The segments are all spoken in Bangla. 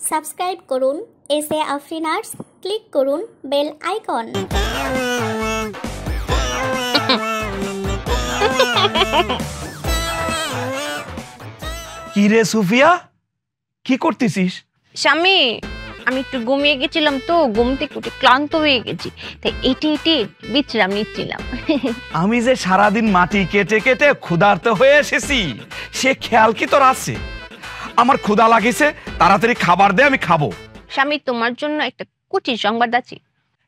সাবস্ক্রাইব করুন এসএ আফরিন আর্টস, ক্লিক করুন বেল আইকন। কি রে সুফিয়া, কি করতেছিস? স্বামী, আমি একটু ঘুমিয়ে গেছিলাম তো, ঘুম থেকে উঠে ক্লান্ত হয়ে গেছি, তাই এটি বিশ্রাম নিচ্ছিলাম। আমি যে সারাদিন মাটি কেটে কেটে ক্ষুধার্ত হয়ে এসেছি, সে খেয়াল কি তোর আছে? আমার ক্ষুধা লাগিছে, তাড়াতাড়ি খাবার দে, আমি খাবো। স্বামী, তোমার জন্য একটা খুশির সংবাদ আছে।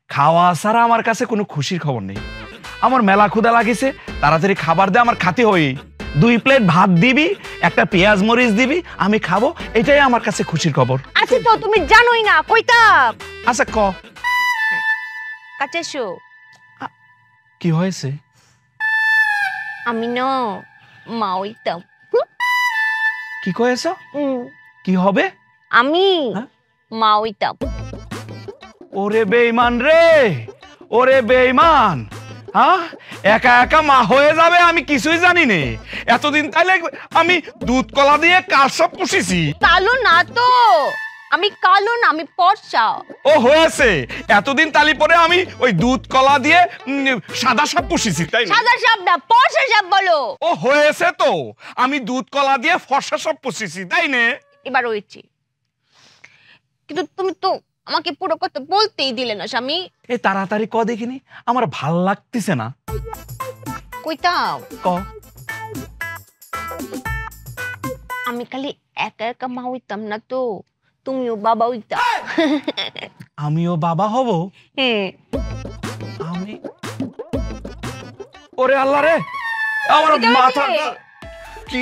খাওয়া ছাড়া আমার কাছে কোনো খুশির খবর নেই। আমার মেলা ক্ষুধা লাগিছে, তাড়াতাড়ি খাবার দে, আমার খাতে হই। 2 প্লেট ভাত দিবি, একটা পেঁয়াজ মরিচ দিবি, আমি খাবো, এটাই আমার কাছে খুশির খবর। আচ্ছা তো তুমি জানোই না কইতা। আচ্ছা ক, কাছে এসো। কি হয়েছে? আমি না মা হইতাম। কি কয়েছ? কি হবে? আমি মা হইতাম। ওরে বেঈমান রে, ওরে বেঈমান, হ্যাঁ একা একা মা হয়ে যাবে আমি কিছুই জানি নে। এতদিন তাইলে আমি দুধ কলা দিয়ে কাল সব পুষিছি। কালো না তো, আমি কালো না, আমি ফর্সা। ও হয়েছে, এতদিন তালি পরে আমি ওই দুধ কলা দিয়ে সাদা সাপ পুষিছি, তাই না? সাদা সাপ না, ফর্সা সাপ বলো। ও হয়েছে তো, আমি দুধ কলা দিয়ে ফর্সা সাপ পুষিছি, তাই না? এবার হয়েছে, কিন্তু তুমি তো আমাকে পুরো কথা বলতেই দিলে না স্বামী। এই তাড়াতাড়ি ক দেখিনি, আমার ভাল লাগতেছে না। কইতাম ক। আমি খালি একা একা মা হইতাম না তো, তুমিও বাবা হইতা। আমিও বাবা হব? হ্যাঁ। আমি, ওরে আল্লাহ রে, আমার মাথা কি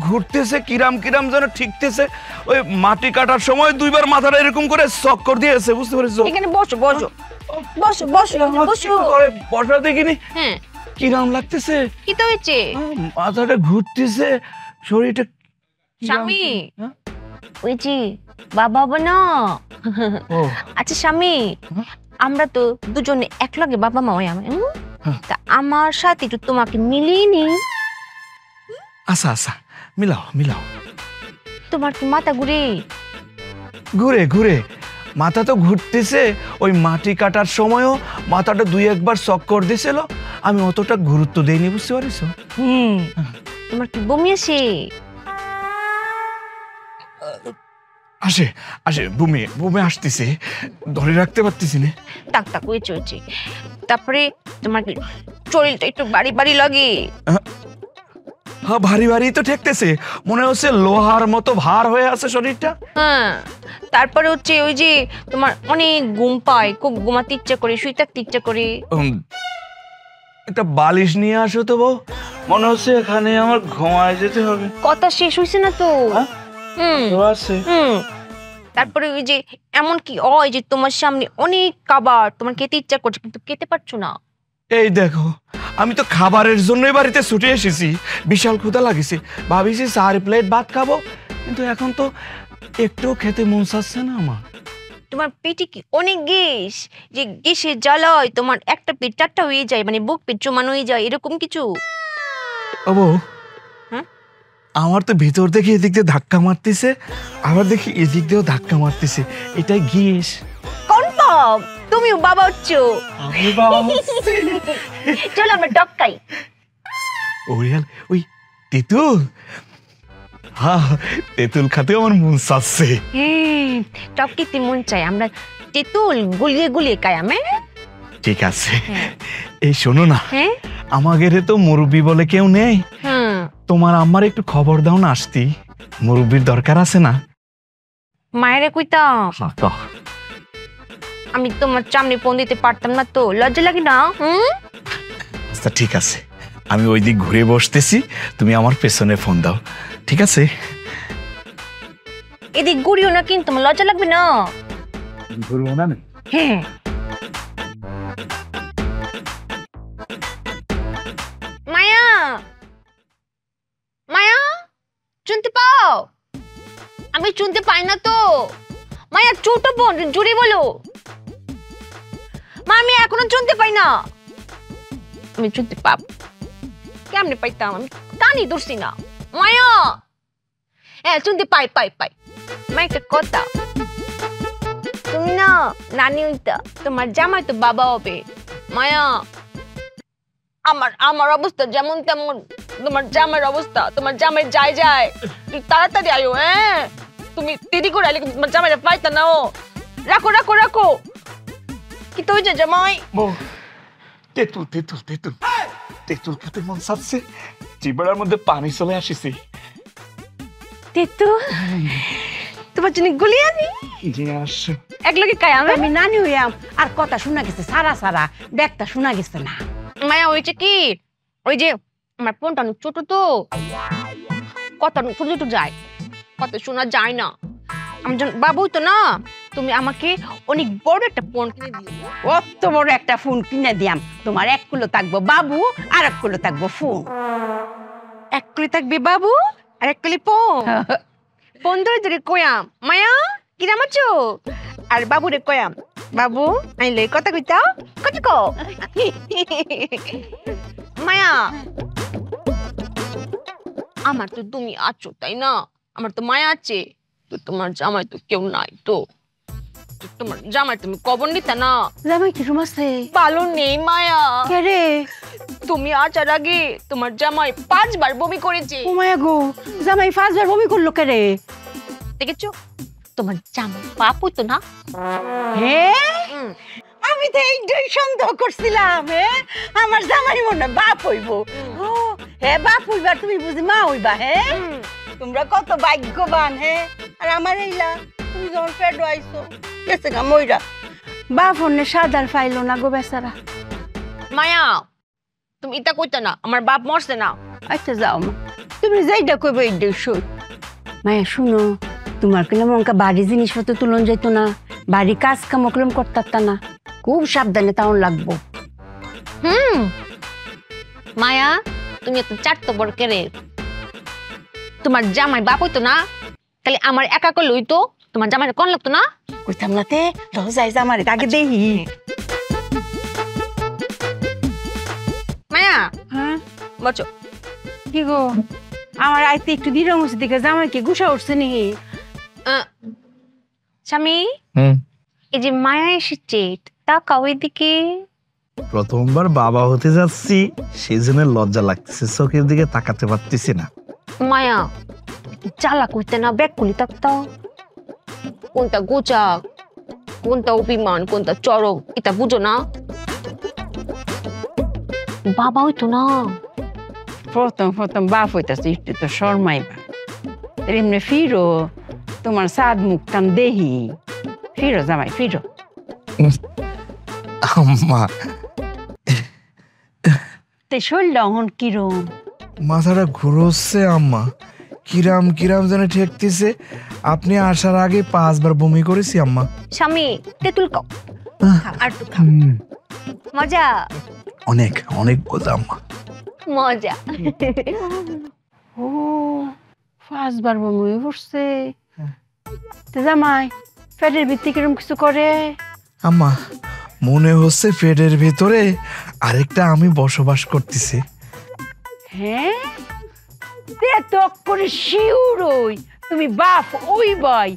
ঘুরতেছে, কিরাম কিরাম যেন ঠিকতেছে। ওই মাটি কাটার সময় 2 বার মাথাটা এরকম করে চক্কর দিয়েছে, বুঝতে পেরেছো? এখানে বসো বসো বসো বসো বসো। বসা দেখিনি, হ্যাঁ কিরাম লাগতেছে, কি তো হয়েছে? মাথাটা ঘুরতেছে, শরীরটা। স্বামী, ওই জি বাবা হবো না। আচ্ছা স্বামী, আমরা তো দুজনে একলগে বাবা মা হই। আমি তা আমার সাথে একটু তোমাকে মিলিয়ে নি। আচ্ছা আচ্ছা, মিলাও মিলাও। তোমার কি মাথা ঘুরে? ঘুরে ঘুরে মাথা তো ঘুরতেছে। ওই মাটি কাটার সময়ও মাথাটা 2-1 বার চক্কর দিছিল, আমি অতটা গুরুত্ব দেইনি, বুঝতে পারিস? তোমার কি বমি আসে? আসে আসে, বমি বমি আসতেছে, ধরে রাখতে পারতেছি না। টাক টাক হয়ে চলছে। তারপরে তোমার কি শরীরটা একটু বাড়ি বাড়ি লাগে? হ্যাঁ, ভারী ভারী তো ঠেকতেছে, মনে হচ্ছে লোহার মতো ভার হয়ে আছে শরীরটা। হ্যাঁ, তারপরে হচ্ছে ওই যে তোমার অনেক ঘুম পায়, খুব ঘুমাতে ইচ্ছা করে, শুয়ে থাকতে ইচ্ছা করে। একটা বালিশ নিয়ে আসো তো বউ, মনে হচ্ছে এখানে আমার ঘুমায় যেতে হবে। কথা শেষ হয়েছে না তো? তারপরে ওই যে এমন কি হয় যে তোমার সামনে অনেক খাবার, তোমার খেতে ইচ্ছা করছে কিন্তু খেতে পারছো না। এই দেখো, আমি তো খাবারের জন্যই বাড়িতে ছুটে এসেছি, বিশাল ক্ষুধা লাগিছে, ভাবিছি 4 প্লেট ভাত খাবো, কিন্তু এখন তো একটুও খেতে মন চাচ্ছে না আমার। তোমার পেটে কি অনেক গ্যাস, যে গ্যাসের জ্বালায় তোমার একটা পেট 4টা হয়ে যায়, মানে বুক পেট জমান হয়ে যায়, এরকম কিছু? আমার তো ভিতর থেকে এদিক দিয়ে ধাক্কা মারতেছে, আবার দেখি এদিক দিয়েও ধাক্কা মারতেছে, এটাই গ্যাস। কনফার্ম তুমিও বাবা হচ্ছো? আমি বাবা হচ্ছি। চলো আমরা ডক্কাই। ওই তেঁতুল, হ্যাঁ তেঁতুল খেতে আমার মন চাচ্ছে। টক খেতে মন চাই, আমরা তেঁতুল গুলিয়ে গুলিয়ে খাই। আমি ঠিক আছে, এই শোনো না, আমাদের তো মুরব্বি বলে কেউ নেই, তোমার আম্মার একটু খবর দাও না, আসতি মুরব্বির দরকার আছে না। মায়েরে কইতাম আমি তোমার সামনে ফোন দিতে পারতাম না তো, লজ্জা লাগে না? আচ্ছা ঠিক আছে, আমি ওই দিক ঘুরে বসতেছি, তুমি আমার পেছনে ফোন দাও, ঠিক আছে? এদিক ঘুরিও না কিন্তু, আমার লজ্জা লাগবে না? ঘুরবো না। হ্যাঁ, মায়া মায়া, শুনতে পাও? আমি শুনতে পাই না তো। মায়া ছোট বোন, জোরে বলো। মা, আমি এখনো শুনতে পাই না। আমি শুনতে পাব কেমনে পাইতাম, আমি কানই ধরছি না। মায়া, হ্যাঁ শুনতে পাই পাই পাই। মাইকে কথা তুমি না নানি হইতা, তোমার জামাই তো বাবা হবে। মায়া, আমার অবস্থা যেমন তেমন তোমার জামাইয়ের অবস্থা। তোমার জামাই যায় তুই তাড়াতাড়ি আয়ো। হ্যাঁ, তুমি দেরি করে আইলে তোমার জামাইটা পাইতা না। ও রাখো রাখো রাখো। কি তো হয়েছে জামাই? তেঁতুল তেঁতুল তেঁতুল তেঁতুল খেতে মন চাচ্ছে, জিহ্বার মধ্যে পানি চলে আসিছে। তেঁতুল তোমার জন্য গুলিয়ে আনি। একলগে খাই আমি নানি হইয়াম আর কথা শোনা গেছে সারা সারা, দেখতা শোনা গেছে না। মায়া হয়েছে কি, ওই যে আমার ফোনটা অনেক ছোট তো, কথা ছোট ছোট যায়, কথা শোনা যায় না। আমার জন্য বাবু তো না, তুমি আমাকে অনেক বড় একটা ফোন কিনে দিও। অত বড় একটা ফোন কিনে দিয়াম, তোমার 1 কিলো থাকবো বাবু আর 1 কিলো থাকবো ফোন। 1 কিলো থাকবে বাবু আর 1 কিলো ফোন। ফোন ধরে ধরে কয়াম মায়া কিরাম আছো, আর বাবুরে কয়াম বাবু আইলে কথা কইতাও কত কো। মায়া, আমার তো তুমি আছো তাই না, আমার তো মায়া আছে, তো তোমার জামাই তো কেউ নাই। তো তোমার জামাই তুমি কবর নিতা না। জামাই কি রুম আছে? ভালো নেই মায়া। কে রে? তুমি আসার আগে তোমার জামাই 5 বার বমি করেছে। ও মায়া গো, জামাই 5 বার বমি করলো কে রে? দেখেছো, তোমার জামাই বাপ হইতো না। হ্যাঁ, আমি তো এইটাই সন্দেহ করছিলাম। হ্যাঁ, আমার জামাই মনে বাপ হইব। ও হ্যাঁ, বাপ হইবা, তুমি বুঝি মা হইবা। হ্যাঁ, তোমরা কত ভাগ্যবান। হ্যাঁ, আর আমার এইলা তুমি যখন পেডো আইছো গেছে গা মইরা, বাপ হন্নে সাদার পাইলো না গো বেচারা। মায়া, তুমি এটা কইতা না, আমার বাপ মরছে না। আচ্ছা যাও মা, তুমি যেইটা কইবে এইটাই সই। মায়া শুনো, তোমার কিনা মনকা বাড়ি জিনিসপত্র তুলন যাইতো না, বাড়ি কাজ কাম কলম করতে না, খুব সাবধানে তাও লাগবো। মায়া, তুমি এত চারতো বড় কেরে, তোমার জামাই বাপ হইতো না, তাহলে আমার একা করলে হইতো, তোমার জামাইটা কোন লাগতো না। কইতাম না তে, লও যাই আমার আগে দেহি। মায়া, হ্যাঁ বচো কি গো, আমার আইতে একটু দিরম হচ্ছে দেখে জামাইকে গুছা উঠছে নি। স্বামী, এই যে মায়া এসেছে, তাকাও এদিকে। প্রথমবার বাবা হতে যাচ্ছি, সেই জন্য লজ্জা লাগতেছে, চোখের দিকে তাকাতে পারতেছি না। মায়া, চালা কইতে না, ব্যাগ খুলি থাকতাও। কোনটা গোচাক, কোনটা অভিমান, কোনটা চরক, এটা বুঝো না। বাবা হইতো না। প্রথম বাপ হইতাছে, একটু তো শর্মাইবা। এমনি ফিরো, তোমার সাদ মুখ টান দেহি। ফিরো জামাই ফিরো। আম্মা, তে শরীরটা অহন কিরম? মাথাটা ঘুরোচ্ছে আম্মা, কিরাম কিরাম যেন ঠেকতেছে। আপনি আসার আগে 5 বার বমি করেছি আম্মা। স্বামী, তেঁতুল খাও, আর তো খাও। মজা, অনেক অনেক মজা আম্মা, মজা। ও 5 বার বমি করছে। তে জামাই পেটের ভিতরে কিরম কিছু করে? আম্মা মনে হচ্ছে পেটের ভিতরে আরেকটা আমি বসবাস করতেছি। হ্যাঁ, তে তো করে শিউর ওই তুমি বাপ ওই বই।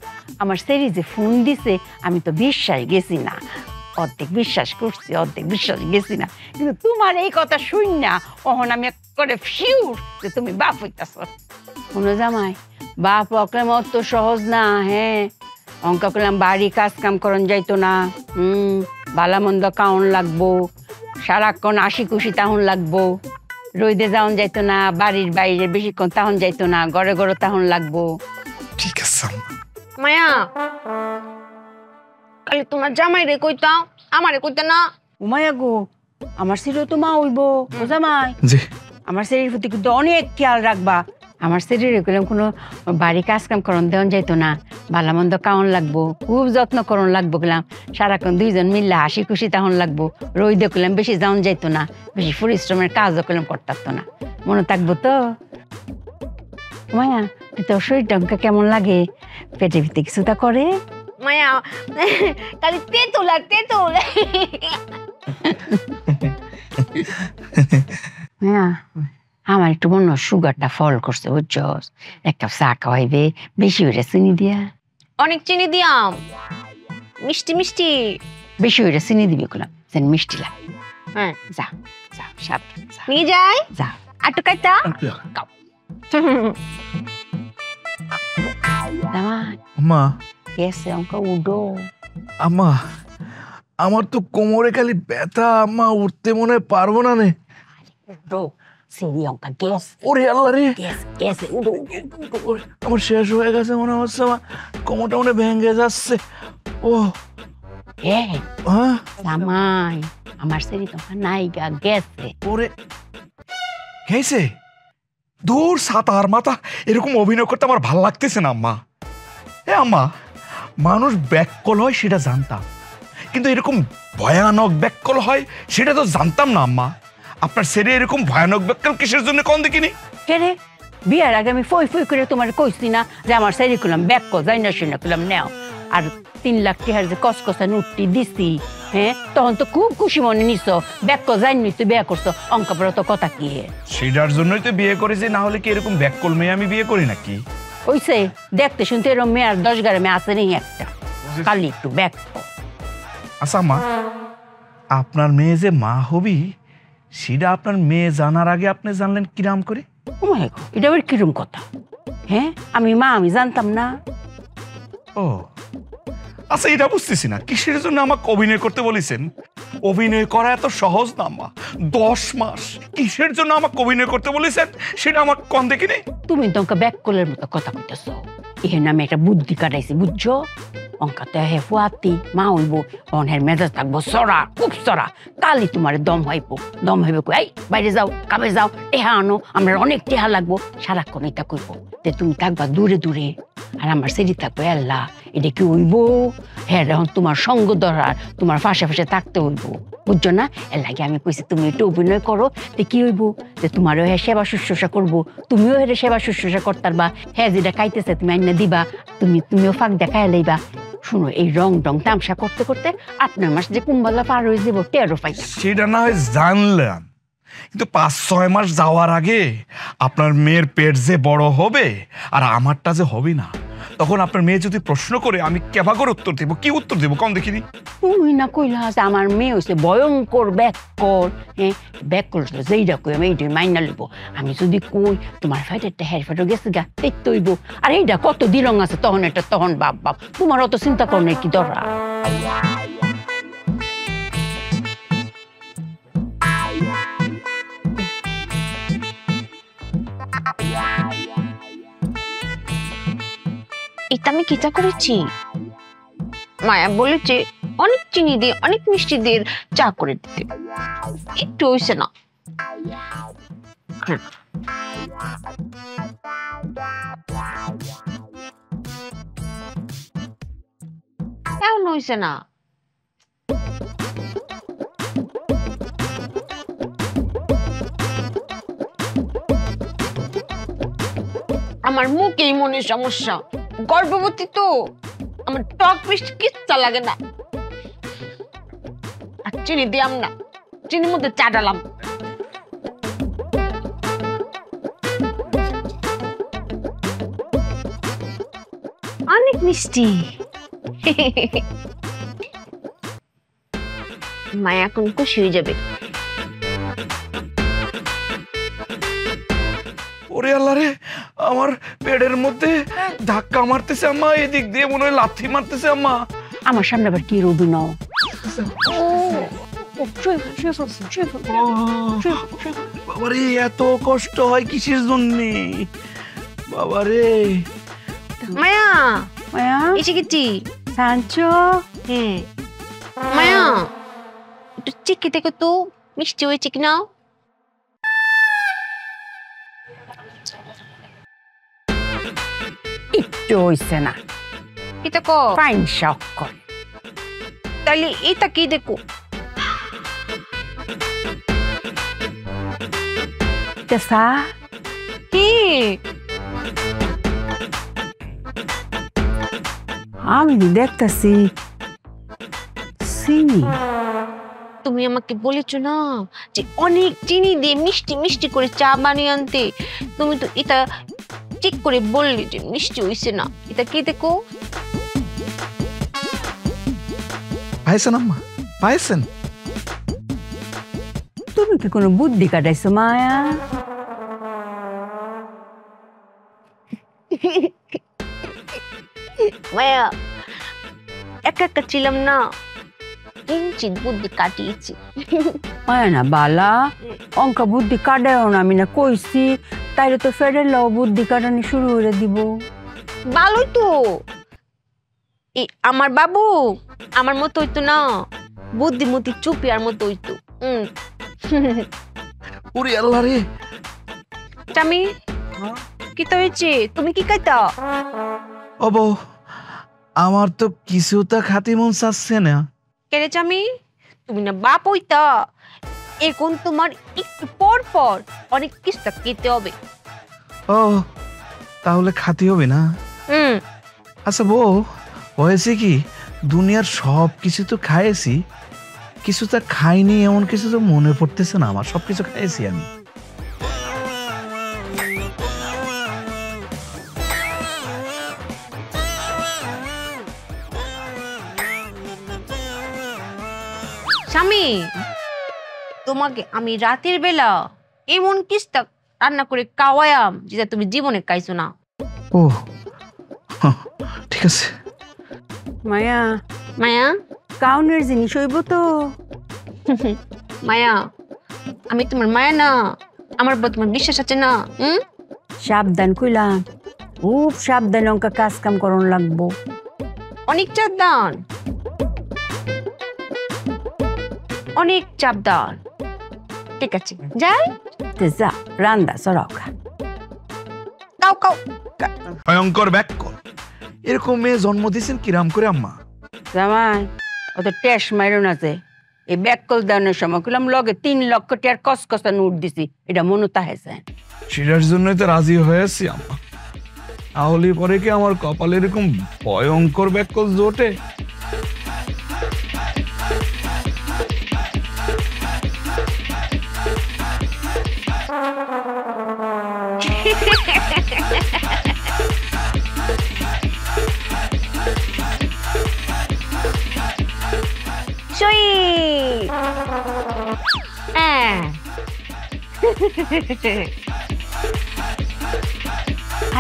আমার সেরি যে ফোন দিছে, আমি তো বিশ্বাস গেছি না, অর্ধেক বিশ্বাস করছি অর্ধেক বিশ্বাস গেছি না, কিন্তু তোমার এই কথা শুন না অহন আমি করে শিউর যে তুমি বাপ হইতাছ। শোনো জামাই, বাপ অকলাম অত সহজ না। হ্যাঁ, অঙ্ক করলাম বাড়ি কাজ কাম করন যাইতো না। ভালা মন্দ কাউন লাগবো, সারাক্ষণ হাসি খুশি তাহন লাগবো, রইদে যাওন যাইতো না, বাড়ির বাইরে বেশিক্ষণ তাহন যাইতো না, ঘরে ঘরে তাহন লাগবো। ঠিক আছে মায়া, কালি তোমার জামাই রে কইতাও, আমারে কইতা না। উমায়া গো, আমার শরীর তো মা হইব ও জামাই। জি, আমার শরীর প্রতি কিন্তু অনেক খেয়াল রাখবা। আমার শরীরে কইলাম কোনো বাড়ি কাজ কাম করন দেওয়ান যাইতো না, ভালা মন্দ কাউন লাগবো, খুব যত্ন করন লাগবো। গেলাম সারাক্ষণ 2 জন মিললে হাসি খুশি তাহন লাগবো, রইদে কইলাম বেশি যাওন যাইতো না, বেশি পরিশ্রমের কাজও কইলাম করতারতো না। মনে থাকবো তো? মায়া, তোর শরীরটা কেমন লাগে? পেটে ভিতরে কিছুটা করে? মায়া, কালি তেঁতুল আর তেঁতুল। হ্যাঁ, আমার একটু মনে হয় সুগারটা ফল করছে, বুঝছস? 1 কাপ চা খাওয়াইবে, বেশি করে চিনি দিয়া। অনেক চিনি দিয়াম, মিষ্টি মিষ্টি। বেশি হইলে চিনি দিবি কলাম যেন মিষ্টি লাগে। হ্যাঁ যা যা সাবধান যা নিয়ে যাই। যা। আটু কাইতা জামাই আম্মা গেছে অঙ্ক উডো। আম্মা আমার তো কোমরে খালি ব্যথা আম্মা, উঠতে মনে হয় পারবো না নে। উডো সিঁড়ি অঙ্কা গ্যাস ওরে আল্লাহ রে, গ্যাস গ্যাসে উডো। আমার শেষ হয়ে গেছে মনে হচ্ছে, আমার কোমরটা মনে হয় ভেঙে যাচ্ছে। ও হ্যাঁ হ্যাঁ, জামাই আমার সিঁড়ি তো নাইগা গেছে। ওরে খেয়েছে দূর সাতার মাথা, এরকম অভিনয় করতে আমার ভাল লাগতেছে না আম্মা। এ আম্মা, মানুষ ব্যাককল হয় সেটা জানতাম, কিন্তু এরকম ভয়ানক ব্যাককল হয় সেটা তো জানতাম না আম্মা। আপনার ছেলে এরকম ভয়ানক ব্যাককল কিসের জন্য কোন দেখিনি? কে রে বিয়ার আগে আমি ফই ফই করে তোমার কইছি না যে আমার সাইডে করলাম ব্যাক কো যাই না শুনে করলাম নেও। আর 3 লাখ টাকার যে কসকসা নোটটি দিছি, হ্যাঁ তখন তো খুব খুশি মনে নিছো, ব্যাক কো যাই নি তুই বিয়ে করছো, অঙ্ক পড়া তো কথা কি? সেটার জন্যই তো বিয়ে করেছি, না হলে কি এরকম ব্যাককল মেয়ে আমি বিয়ে করি নাকি? ওইসে দেখতে শুনতে এরকম মেয়ে আর 10 গ্রামে আছে নেই একটা, খালি একটু ব্যাক। আচ্ছা আম্মা, আপনার মেয়ে যে মা হবি সেটা আপনার মেয়ে জানার আগে আপনি জানলেন কিরাম করে? এটা আবার কিরম কথা? হ্যাঁ আমি মা আমি জানতাম না। ও আচ্ছা, এটা বুঝতেছি না কিসের জন্য আমাকে অভিনয় করতে বলেছেন। অভিনয় করা এত সহজ না আম্মা, 10 মাস কিসের জন্য আমাকে অভিনয় করতে বলেছেন সেটা আমার কন দেখিনি। তুমি তো অঙ্কা ব্যাক কলের মতো কথা কইতেছো। এখানে আমি একটা বুদ্ধি কাটাইছি বুঝছো, অঙ্কাতে হে ফুয়াতি মা হইব, অনের মেজাজ থাকবো সরা, খুব সরা। কালি তোমার দম হইব, দম হইব কই এই বাইরে যাও, কামে যাও, টেহা আনো, আমরা অনেক টেহা লাগবো, সারাক্ষণ এটা কইব। তে তুমি থাকবা দূরে দূরে আর আমার সেরি থাকবো আল্লাহ। এটা কি হইব? হ্যাঁ এখন তোমার সঙ্গ ধরার, তোমার ফাঁসে ফাঁসে থাকতে হইব, বুঝছো না? এর লাগে আমি কইছি তুমি একটু অভিনয় করো, তে কি হইব যে তোমারও হ্যাঁ সেবা শুশ্রূষা করবো, তুমিও হেরে সেবা শুশ্রূষা করতারবা। হ্যাঁ যেটা খাইতেছে তুমি আইনা দিবা, তুমিও ফাঁক দেখায় লইবা। শুনো এই রং তামসা করতে করতে 8-9 মাস যে কুম্বালা পার হয়ে যাবো টেরো পাই। সেটা না হয় জানলাম, কিন্তু 5-6 মাস যাওয়ার আগে আপনার মেয়ের পেট যে বড় হবে আর আমারটা যে হবে না, তখন আপনার মেয়ে যদি প্রশ্ন করে আমি কেবা করে উত্তর দেবো, কি উত্তর দেবো কম দেখিনি? তুমি না কইলা যে আমার মেয়ে হয়েছে ভয়ঙ্কর ব্যাককল। হ্যাঁ ব্যাককল যেইটা কই আমি এইটাই মাইনা লইব। আমি যদি কই তোমার ফাইটারটা হের ফাইটার গেছে গা এই তৈব, আর এইটা কত দিলং আছে তখন এটা তখন বাপ বাপ, তোমার অত চিন্তা করনের কি দরকার? এটা আমি কিটা করেছি? মায়া বলেছে অনেক চিনি দিয়ে অনেক মিষ্টি দিয়ে চা করে দিতে, একটু হইছে না। কেমন হইছে না? আমার মুখেই মনে সমস্যা, গর্ভবতী তো, আমার টক মিষ্টি কিচ্ছা লাগে না। আর চিনি দিয়াম না, চিনির মধ্যে চা ডালাম। অনেক মিষ্টি। মায়া এখন খুশি হয়ে যাবে। ওরে আল্লাহ রে, আমার পেটের মধ্যে ধাক্কা মারতেছে আম্মা, এদিক দিয়ে মনে হয় লাথি মারতেছে আম্মা। আমার সামনে আবার কি অভিনয়? বাবারে এত কষ্ট হয় কিসের জন্য বাবারে? মায়া মায়া এসে গেছি। সাঞ্চো হ্যাঁ মায়া, একটু চেখে দেখো তো মিষ্টি হয়েছে কিনা। একটু হইছে না, এটা কো ফাইন শক করে। তাহলে এটা কি দেখো? তেসা কি আমি দেখতেছি চিনি। তুমি আমাকে বলেছো না যে অনেক চিনি দিয়ে মিষ্টি মিষ্টি করে চা বানিয়ে আনতে, তুমি তো এটা ঠিক করে বললে যে মিষ্টি হইছে না। এটা কি দেখো? পাইছেন আম্মা, পাইছেন? তুমি কি কোনো বুদ্ধি কাটাইছো মায়া? মায়া একা একা ছিলাম না, কিঞ্চিত বুদ্ধি কাটিয়েছি। মায়া না বালা, অঙ্কা বুদ্ধি কাটাও না, আমি না কইছি। তাইলে তো ফেরের লাও বুদ্ধি কাটানি শুরু করে দিব। ভালোই তো, আমার বাবু আমার মতো হইতো না, বুদ্ধিমতী চুপিয়ার মতো হইতো। ওরে আল্লাহ রে। চামি কি তো হয়েছে, তুমি কি খাইতা? ও বউ, আমার তো কিছুটা খাতি মন চাচ্ছে না। কেরে চামি, তুমি না বাপ হইতা, এখন তোমার একটু পর পর অনেক কিছু খেতে হবে। ও তাহলে খাতি হবে না? আচ্ছা বউ, হয়েছে কি, দুনিয়ার সব কিছু তো খাইছি, কিছুটা খাইনি এমন কিছু তো মনে পড়তেছে না আমার, সবকিছু খাইছি আমি। স্বামী, তোমাকে আমি রাতের বেলা এমন কিস্তা রান্না করে খাওয়ায়াম যেটা তুমি জীবনে খাইছো না। ও ঠিক আছে। মায়া, মায়া কাউনের জিনিস হইব তো। মায়া, আমি তোমার মায়া না, আমার উপর তোমার বিশ্বাস আছে না? সাবধান কইলাম, খুব সাবধান অঙ্কা কাজ কাম করন লাগবো। অনেক সাবধান, অনেক সাবধান। ঠিক আছে যাই। যা রান্দা সরাও খা। Cow cow. ভয়ঙ্কর ব্যাককল, এরকম মেয়ে জন্ম দিয়েছেন কিরাম করে আম্মা? জামাই অত টেস মাইরো না যে, এই ব্যাককল দানের সময় কইলাম লগে 3 লক্ষ টাকার কসকসা নোট দিছি, এটা মনে তাহেছে। সেটার জন্যই তো রাজি হয়েছি আম্মা, তাহলে পরে কি আমার কপালে এরকম ভয়ঙ্কর ব্যাককল জোটে?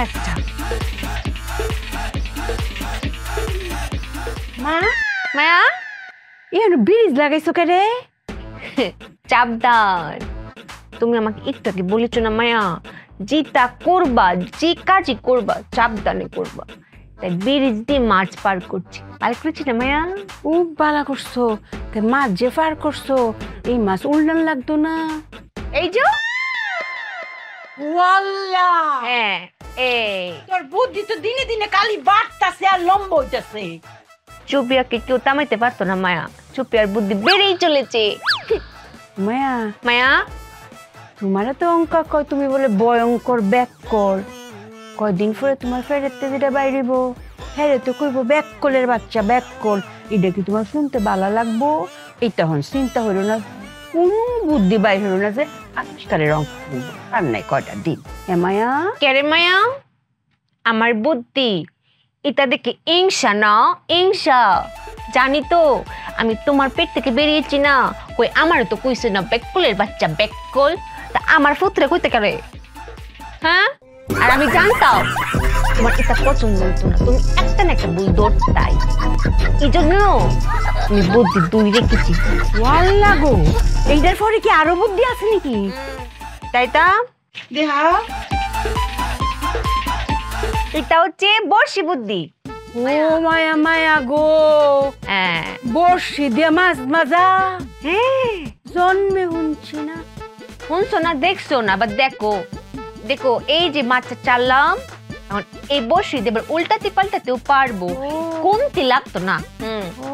আচ্ছা মা, মায়া, এর ব্রিজ লাগাইছো কে রে? সাবধান। তুমি আমাকে একটু আগে বলেছো না মায়া, যেটা করবা, যে কাজই করবা সাবধানে করবা, তাই ব্রিজ দিয়ে মাছ পার করছি। পার করেছি না মায়া? খুব ভালো করছো, মাছ যে পার করছো, এই মাছ উল্টান লাগতো না। এই যে ওয়াল্লা, হ্যাঁ, এই তোর বুদ্ধি তো দিনে দিনে খালি বাড়তাছে আর লম্বা হইতাছে। চুপিয়াকে কেউ থামাইতে পারতো না মায়া, চুপিয়ার বুদ্ধি বেড়েই চলেছে। মায়া, মায়া তোমার তো অঙ্কা কয়, তুমি বলে ভয়ঙ্কর ব্যাককল, কয়দিন পরে তোমার ফেরেতে যেটা বাইরিব, ফেরে তো কইব ব্যাককলের বাচ্চা ব্যাককল, এটা কি তোমার শুনতে ভালো লাগবো? এইটা হন চিন্তা হইল না, কোনো বুদ্ধি বাইর হইল না যে আবিষ্কারের অঙ্ক আর নাই কয়টা দিন। হ্যাঁ মায়া, কেরে মায়া, আমার বুদ্ধি এটা দেখে ইংসা না, ইংসা। জানি তো আমি তোমার পেট থেকে বেরিয়েছি না, কই আমার তো কইছে না ব্যাককলের বাচ্চা ব্যাককল, তা আমার পুত্রে কইতে কারে? হ্যাঁ, আর আমি জানতাম তোমার এটা পছন্দ হতো না, তুমি একটা না একটা বই দৌড়তাই, এই জন্য আমি বুদ্ধি 2 রেখেছি। ওয়াল্লা গো, এইটার পরে কি আরো বুদ্ধি আছে নাকি? তাই তা দেহা, এটা হচ্ছে বর্ষি বুদ্ধি। ও মায়া মায়া গো, হ্যাঁ বর্ষি দিয়ে মাছ মাজা, হ্যাঁ, জন্মে শুনছি না। শুনছো না, দেখছো না, আবার দেখো দেখো, এই যে মাছটা চাললাম, এখন এই বর্ষি দিয়ে উল্টাতে পাল্টাতেও পারবো, কমতি লাগতো না। ও,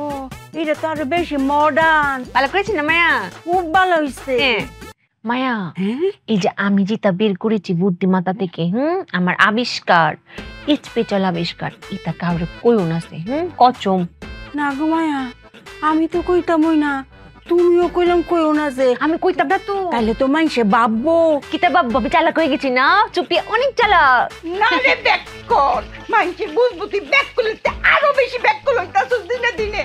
এটা তো আরো বেশি মডার্ন। ভালো করেছি না মায়া? খুব ভালো হইছে। হ্যাঁ মায়া, হ্যাঁ, এই যে আমি যেটা বের করেছি বুদ্ধিমাতা থেকে, আমার আবিষ্কার, স্পেশাল আবিষ্কার, এটা কাউরে কইও না সে, কচম। না গো মায়া, আমি তো কইতামই না, তুমিও কইলাম কইও না যে। আমি কইতাম না তো, তাহলে তো মাইসে ভাববো কিতা বাবা চালাক হয়ে গেছি না, চুপি অনেক চালাক। না রে ব্যাককল, মাইসে বুঝবো তুই ব্যাককল আরো বেশি ব্যাককল হইতাছস দিনে দিনে।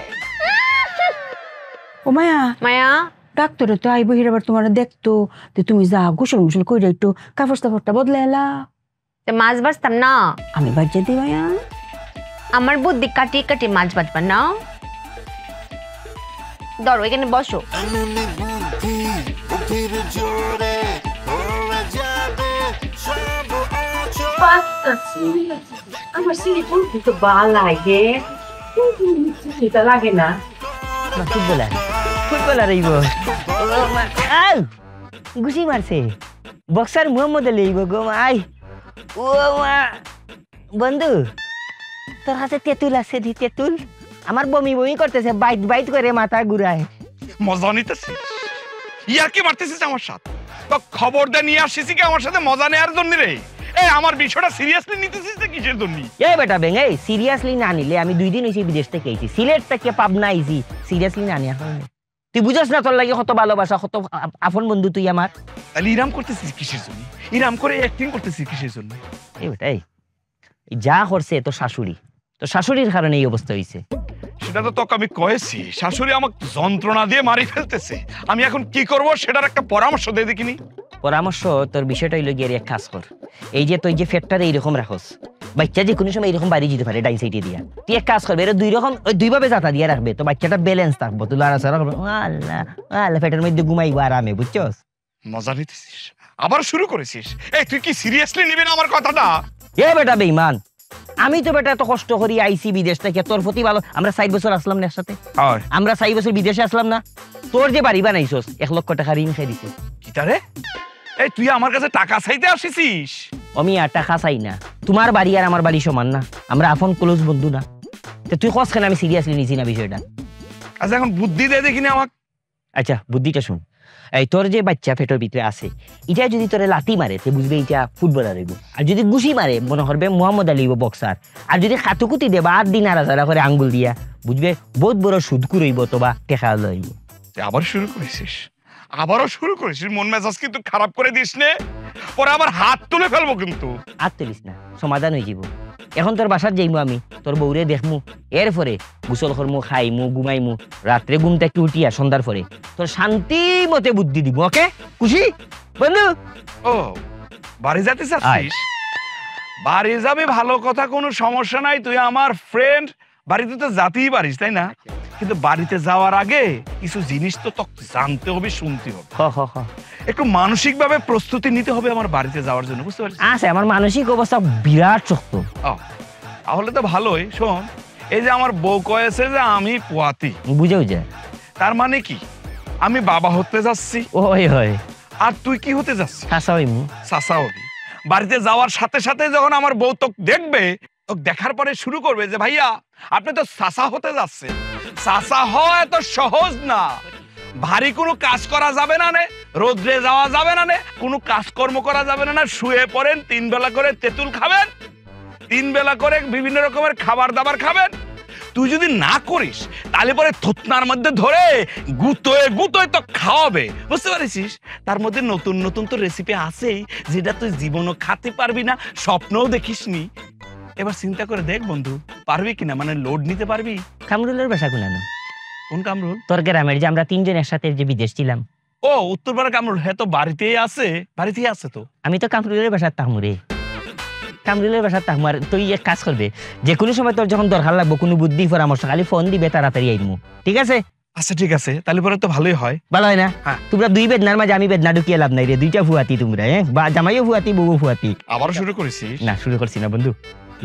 ও মায়া মায়া ডাক্তারে তো আইব হিরাবার তোমার দেখতো যে তুমি যা গোসল মুসল কইরা একটু কাপড় টাপড়টা বদলে এলা। মাছ বাজতাম না, আমি বাজ্যা দিই মায়া। আমার বুদ্ধি কাটিয়ে কাটিয়ে মাছ বাজবা না। ধরো এখানে বসো। আমার সিলিপুর তো ভাল লাগে, সেটা লাগে না। ফুটবলার আইব ঘুষি মারছে বক্সার মোহাম্মদ আলী আইব গো মাই। ও মা বন্ধু তোর হাতে তেঁতুল আছে দি তেঁতুল? আমার বমি বমি করতেছে, বাইট বাইট করে মাথা ঘুরায়। মজা নিতেছিস? ইয়ার কি মারতেছিস আমার সাথে? তো খবর দে নিয়ে আসছিস কি আমার সাথে মজা নেওয়ার জন্য রে? এই আমার বিষয়টা সিরিয়াসলি নিতেছিস না কিসের জন্য? এই বেটা বেং, এই সিরিয়াসলি না নিলে আমি 2 দিন হইছে বিদেশ থেকে আইছি, সিলেট থেকে পাবনা আইছি, সিরিয়াসলি না নিয়া হয়। তুই বুঝছ না তোর লাগে কত ভালোবাসা, কত আপন বন্ধু তুই আমার। তাহলে ইরাম করতেছিস কিসের জন্য? ইরাম করে অ্যাক্টিং করতেছিস কিসের জন্য? এই বেটা এই যা করছে তো শাশুড়ি, তো শাশুড়ির কারণে এই অবস্থা হইছে। সেটা তো তোকে আমি কয়েছি, শাশুড়ি আমাকে যন্ত্রণা দিয়ে মারি ফেলতেছে। আমি এখন কি করব সেটার একটা পরামর্শ দে দেখিনি। পরামর্শ তোর বিষয়টা হইলো গিয়ে এক কাজ কর, এই যে তুই যে ফেটটা এইরকম রাখস, বাচ্চা যে কোনো সময় এরকম বাড়ি যেতে পারে ডাইন সাইডে দিয়া, তুই এক কাজ করবে, এর দুই ভাবে জাতা দিয়ে রাখবে, তো বাচ্চাটা ব্যালেন্স থাকবো, তুই লড়াচড়া করবে, আল্লাহ আল্লাহ ফেটের মধ্যে ঘুমাইবো আরামে, বুঝছস? মজা নিতেছিস? আবার শুরু করেছিস? এই তুই কি সিরিয়াসলি নিবি না আমার কথাটা? এ বেটা বেঈমান, আমি তো বেটা এত কষ্ট করি আইসি বিদেশ থেকে, তোর প্রতি ভালো, আমরা 4 বছর আসলাম না একসাথে, আমরা 4 বছর বিদেশে আসলাম না, তোর যে বাড়ি বানাইছস 1 লক্ষ টাকা ঋণ খাই দিছিস। কি তারে? এই তুই আমার কাছে টাকা চাইতে আসিস? আমি আর টাকা চাই না, তোমার বাড়ি আর আমার বাড়ি সমান না, আমরা আপন ক্লোজ বন্ধু না, তুই কস কেন আমি সিরিয়াসলি নিছি না বিষয়টা? আচ্ছা এখন বুদ্ধি দে দেখিনি আমাকে। আচ্ছা বুদ্ধিটা শুন, এই তোর যে বাচ্চা পেটের ভিতরে আছে, এটা যদি তোরে লাথি মারে তে বুঝবে এটা ফুটবলার হইব, আর যদি ঘুষি মারে মনে করবে মোহাম্মদ আলী হইব বক্সার, আর যদি খাতুকুতি দেবা আর দিন আড়াচাড়া করে আঙ্গুল দিয়া বুঝবে বহুত বড় সুদকুর হইব, তো বা টেকা লইব। আবার শুরু করেছিস? আবারও শুরু করেছিস? মন মেজাজ কিন্তু খারাপ করে দিস নে, পরে আবার হাত তুলে ফেলবো কিন্তু। আর তুলিস না, সমাধান হয়ে যাব। এখন তোর বাসার যাইমু, আমি তোর বউরে দেখমু, এরপরে গোসল করমু, খাইমু, ঘুমাইমু, রাত্রে ঘুম থেকে উঠিয়া সন্ধ্যার পরে তোর শান্তি মতে বুদ্ধি দিব। ওকে খুশি বন্ধু? ও বাড়ি যেতে চাচ্ছিস? বাড়ি যাবি, ভালো কথা, কোনো সমস্যা নাই, তুই আমার ফ্রেন্ড, বাড়িতে তো যাতেই পারিস তাই না? কিন্তু বাড়িতে যাওয়ার আগে কিছু জিনিস তো তোকে জানতে হবে, শুনতে হবে, একটু মানসিক ভাবে প্রস্তুতি নিতে হবে আমার বাড়িতে যাওয়ার জন্য, বুঝতে পারছিস? আচ্ছা আমার মানসিক অবস্থা বিরাট শক্ত। তাহলে তো ভালোই। শোন, এই যে আমার বউ কয়েছে যে আমি পোয়াতি, বুঝে বুঝে, তার মানে কি আমি বাবা হতে যাচ্ছি। ওই হয়। আর তুই কি হতে যাচ্ছিস? চাচা হইমু। চাচা হবি। বাড়িতে যাওয়ার সাথে সাথে যখন আমার বউ তোকে দেখবে, তোকে দেখার পরে শুরু করবে যে ভাইয়া আপনি তো চাচা হতে যাচ্ছেন। চাচা হওয়া এত সহজ না, ভারী কোনো কাজ করা যাবে না, রোদ্রে যাওয়া যাবে না, কোনো কাজকর্ম করা যাবে না, শুয়ে পড়েন, 3 বেলা করে তেঁতুল খাবেন, 3 বেলা করে বিভিন্ন রকমের খাবার দাবার খাবেন। তুই যদি না করিস তাহলে পরে থুতনার মধ্যে ধরে গুতোয় গুতোয় তো খাওয়াবে, বুঝতে পারছিস? তার মধ্যে নতুন নতুন তো রেসিপি আছেই, যেটা তুই জীবনও খাতে পারবি না, স্বপ্নও দেখিসনি। এবার চিন্তা করে দেখ বন্ধু, পারবি কিনা, মানে লোড নিতে পারবি? কামরুলের বাসা কোনানো? কোন কামরুল? তোর গ্রামের, যে আমরা 3 জন একসাথে যে বিদেশ ছিলাম। ও উত্তরপাড়া কামরুল, হ্যাঁ তো বাড়িতেই আছে, বাড়িতেই আছে তো। আমি তো কামরুলের বাসার তাহমুরে, কামরুলের বাসার তাহমার। তুই এক কাজ করবে, যে কোনো সময় তোর যখন দরকার লাগবে কোনো বুদ্ধি পরামর্শ, খালি ফোন দিবে, তাড়াতাড়ি আইমু, ঠিক আছে? আচ্ছা ঠিক আছে, তাহলে পরে তো ভালোই হয়। ভালো হয় না? হ্যাঁ। তোমরা 2 বেদনার মাঝে আমি বেদনা ঢুকিয়ে লাভ নাই রে, 2টা ফুয়াতি তোমরা, বা জামাইও ফুয়াতি, বউ ফুয়াতি। আবারও শুরু করেছিস? না শুরু করছি না বন্ধু,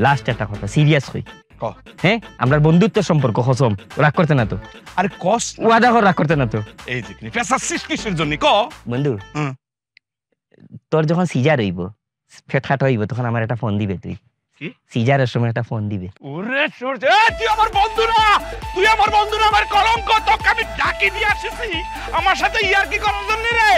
লাস্ট একটা কথা সিরিয়াস হই। ক। হ্যাঁ, আমরা বন্ধুত্ব সম্পর্ক, কসম, রাগ করতে না তো? আরে কস, ওয়াদা কর রাগ করতে না তো? এই যে পেশাচ্ছিস কিসের জন্য ক বন্ধু? তোর যখন সিজার হইব, ফেট খাট হইব, তখন আমার একটা ফোন দিবে। তুই কি সিজারের সময় একটা ফোন দিবে। ওরে সরতে, তুই আমার বন্ধু না, তুই আমার বন্ধু না, আমার কলঙ্ক। তোকে আমি ডাকি দিয়ে আসিছি আমার সাথে ইয়ার কি করার জন্য রে?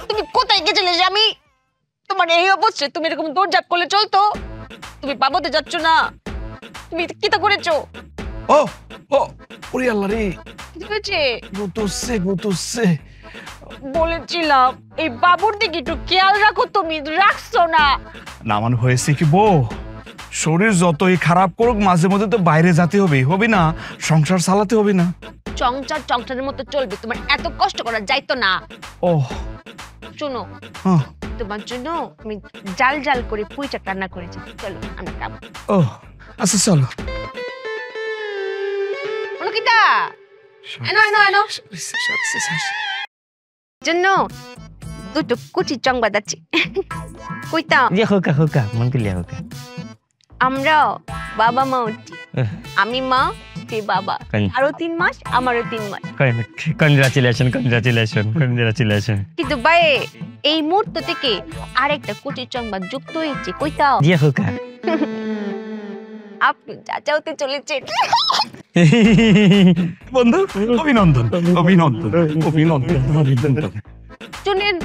তুমি কোথায় গেছিলে যে আমি তোমার এই অবস্থা? তুমি এরকম দৌড়ঝাঁপ করলে চলতো? তুমি পাবতে যাচ্ছ না, তুমি কিটা করেছো? ও ও ওরে আল্লাহ রে, কি হয়েছে? গুতুসে বলেছিলাম এই বাবুর দিকে একটু খেয়াল রাখো, তুমি রাখছো না। না, মানে হয়েছে কি বউ, শরীর যতই খারাপ করুক মাঝে মধ্যে তো বাইরে যেতে হবে না? সংসার চালাতে হবে না? সংসারের মতো চলবে, তোমার এত কষ্ট করা যাইতো না। ও শোনো, হ্যাঁ। তোমার জন্য আমি জাল জাল করে পুঁইশাক রান্না করেছি, চলো আমরা খাবো। ও আচ্ছা চলো। অলকিতা এনো জন্য দুটো কুচি চংবা যাচ্ছি। কইতা যে হোকা হোকা মন কইলে হোকা। আমরা বাবা মা হচ্ছি, আমি মা, তে বাবা। আরো 3 মাস, আমারও 3 মাস। কনগ্রাচুলেশন। কিন্তু ভাই এই মুহূর্ত থেকে আরেকটা কুচি চংবা যুক্ত হয়েছে। কইতা যে হোকা। আপনি চাচা হতে চলেছেন। বন্ধু অভিনন্দন। শুনেন,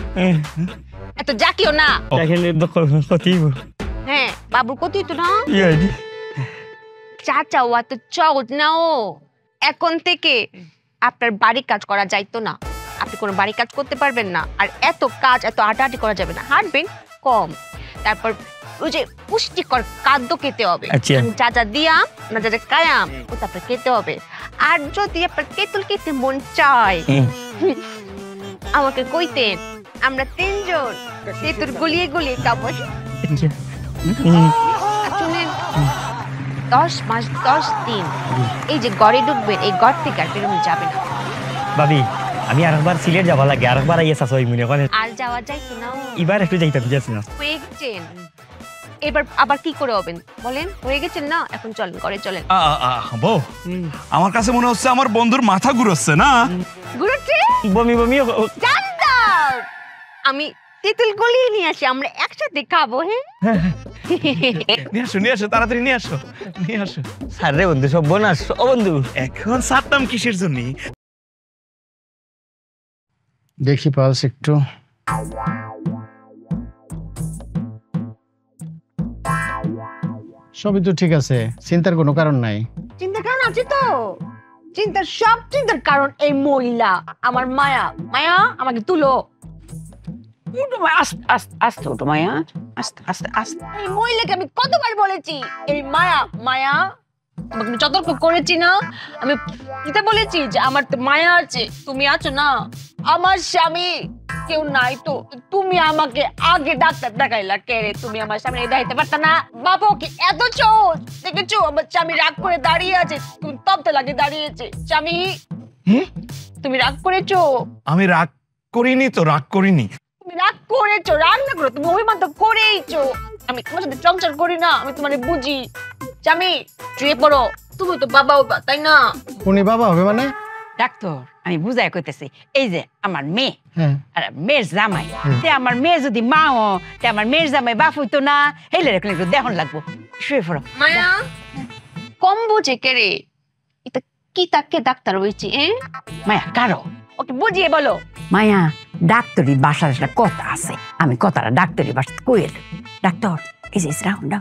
এত জাকিও না। দেখেন তো কতই হ্যাঁ, বাবুর কতই তো না। ইয়াদি চাচা ওয়া তো সহজ না। ও এখন থেকে আপনার বাড়ি কাজ করা যাইতো না, আপনি কোনো বাড়ি কাজ করতে পারবেন না। আর এত কাজ, এত হাঁটাহাঁটি করা যাবে না, হাঁটবেন কম। তারপর ওই যে পুষ্টিকর খাদ্য খেতে হবে। যা যা দিয়াম না, যা যা কায়াম ও তারপর খেতে হবে। আর যদি আপনার তেঁতুল খেতে মন চায় আমাকে কইতেন, আমরা 3 জন তেঁতুল গলিয়ে গলিয়ে খাবো। শুনেন, 10 মাস 10 দিন এই যে ঘরে ঢুকবেন, এই ঘর থেকে আর বেরোনো যাবে না। ভাবি আমি আরেকবার সিলেট যাওয়া লাগে, আরেকবার আইয়া চাচা মনে করে আর যাওয়া যাইতো না। এবার একটু যাইতাম, যাচ্ছি না। হয়ে গেছেন, এবার আবার কি করে হবেন বলেন? হয়ে গেছেন না, এখন চলেন ঘরে চলেন। বউ, আমার কাছে মনে হচ্ছে আমার বন্ধুর মাথা ঘুরোচ্ছে না? ঘুরছে বমি জানতাম। আমি তেঁতুল গলিয়ে নিয়ে আসি, আমরা একসাথে খাবো। হ্যাঁ, নিয়ে আসো তাড়াতাড়ি নিয়ে আসো। স্যার রে বন্ধু, সব বোনাস। ও বন্ধু, এখন সারতাম কিসের জন্য? দেখি পালস একটু। সবই তো ঠিক আছে, চিন্তার কোনো কারণ নাই। চিন্তার কারণ আছে তো। চিন্তার কারণ এই মহিলা, আমার মায়া। মায়া, আমাকে তুলো। আস্তে ওঠো মায়া, আস্তে আস্তে আস্তে। এই মহিলাকে আমি কতবার বলেছি, এই মায়া মায়া, তোমাকে আমি সতর্ক করেছি না? আমি এটা বলেছি যে আমার তো মায়া আছে, তুমি আছো না। আমার স্বামী কেউ নাই তো, তুমি আমাকে আগে ডাক্তার দেখাইলা কে রে? তুমি আমার সামনে দেখাইতে পারতা না? বাবা কি এত চোট দেখেছো? আমার স্বামী রাগ করে দাঁড়িয়ে আছে, তুমি তপ্তে লাগে দাঁড়িয়েছে। স্বামী তুমি রাগ করেছো? আমি রাগ করিনি তো, রাগ করিনি। তুমি রাগ করেছো, রাগ না করো, তুমি অভিমান তো করেইছো। আমি তোমার সাথে সংসার করি না, আমি তোমারে বুঝি। স্বামী শুয়ে পড়ো, তুমি তো বাবা হবা তাই না? উনি বাবা হবে মানে? ডাক্তার আমি বুঝাই কইতেছি, এই যে আমার মেয়ে হ্যাঁ, আর মেয়ের জামাই, তে আমার মেয়ে যদি মা ও, তে আমার মেয়ের জামাই বাপ হইতো না। হেলে রাখলে একটু দেখুন লাগবো। শুয়ে পড়ো। মায়া কম বুঝে কে রে? এটা কি তাকে ডাক্তার হয়েছে? মায়া কারো ওকে বুঝিয়ে বলো। মায়া, ডাক্তারি বাসার একটা কথা আছে, আমি কথাটা ডাক্তারি বাসা কইল। ডাক্তার এই যে রাউন্ড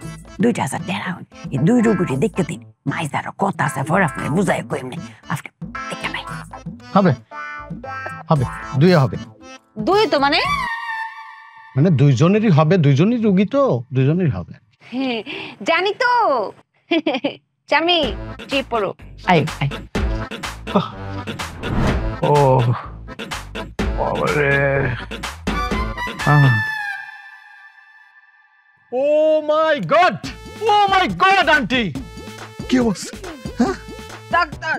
2000 টাকা এই 2 রোগীকে দেখতে দিন। মাইজারও কথা আছে, পরে আপনি বুঝাই কইমনি, আপনি দেখতে নাই। হবে হবে, দুইয়ে হবে। দুই তো মানে মানে দুইজনেরই হবে, দুইজনই রোগী তো, দুইজনেরই হবে। জানি তো। স্বামী শুয়ে পড়ো। আই আই ও বাবারে। ও মাই গড, আন্টি কি অবস্থা? ডাক্তার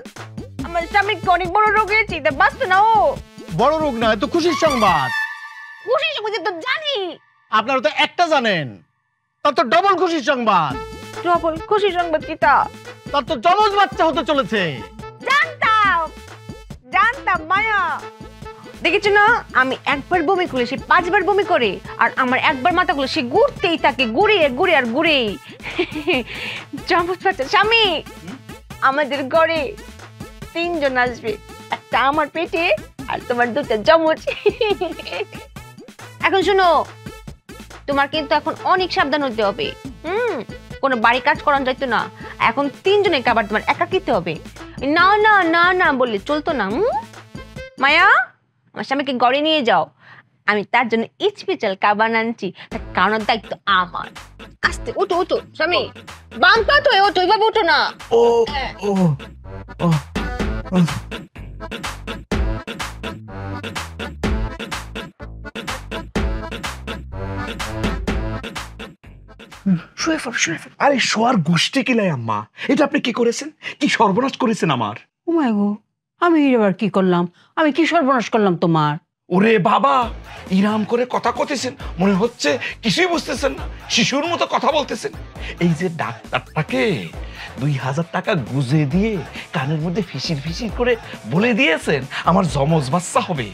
আমার স্বামীর অনেক বড় রোগ হয়েছে, এটা বাঁচতো না। ও বড় রোগ না, এত খুশির সংবাদ। খুশি বুঝে তো জানি। আপনারা তো একটা জানেন, তার তো ডবল খুশির সংবাদ। ডবল খুশি সংবাদ কিটা? তার তো জমজ বাচ্চা হতে চলেছে। জানতাম মায়া। দেখেছো না, আমি একবার বমি করলে সে 5 বার বমি করে, আর আমার একবার মাথা করলে সে ঘুরতেই থাকে, ঘুরে আর ঘুরে। জমজ বাচ্চা। স্বামী আমাদের ঘরে 3 জন আসবে, একটা আমার পেটে আর তোমার 2টা জমজ। এখন শোনো, তোমার কিন্তু এখন অনেক সাবধান হতে হবে। কোনো বাড়ি কাজ করানো যাইতো না, এখন 3 জনের খাবার তোমার একা খেতে হবে। না না না না বললে চলতো না। মায়া আমার স্বামীকে ঘরে নিয়ে যাও, আমি তার জন্য স্পেশাল কাবান আনছি, তা কারণ দায়িত্ব আমার। আস্তে ওঠো ওঠো স্বামী, বাম পা তো ওঠো, এভাবে ওঠো না। ও ও ও শুয়ে পড়ো শুয়ে পড়ো। আরে শোয়ার গোষ্ঠী কিলাই আম্মা, এটা আপনি কি করেছেন? কি সর্বনাশ করেছেন আমার। ও মাই গো, আমি এবার কি করলাম? আমি কি সর্বনাশ করলাম তোমার? ওরে বাবা, ইরাম করে কথা কতেছেন, মনে হচ্ছে কিছুই বুঝতেছেন না, শিশুর মতো কথা বলতেছেন। এই যে ডাক্তারটাকে 2000 টাকা গুজে দিয়ে কানের মধ্যে ফিসির ফিসির করে বলে দিয়েছেন আমার জমজ বাচ্চা হবে।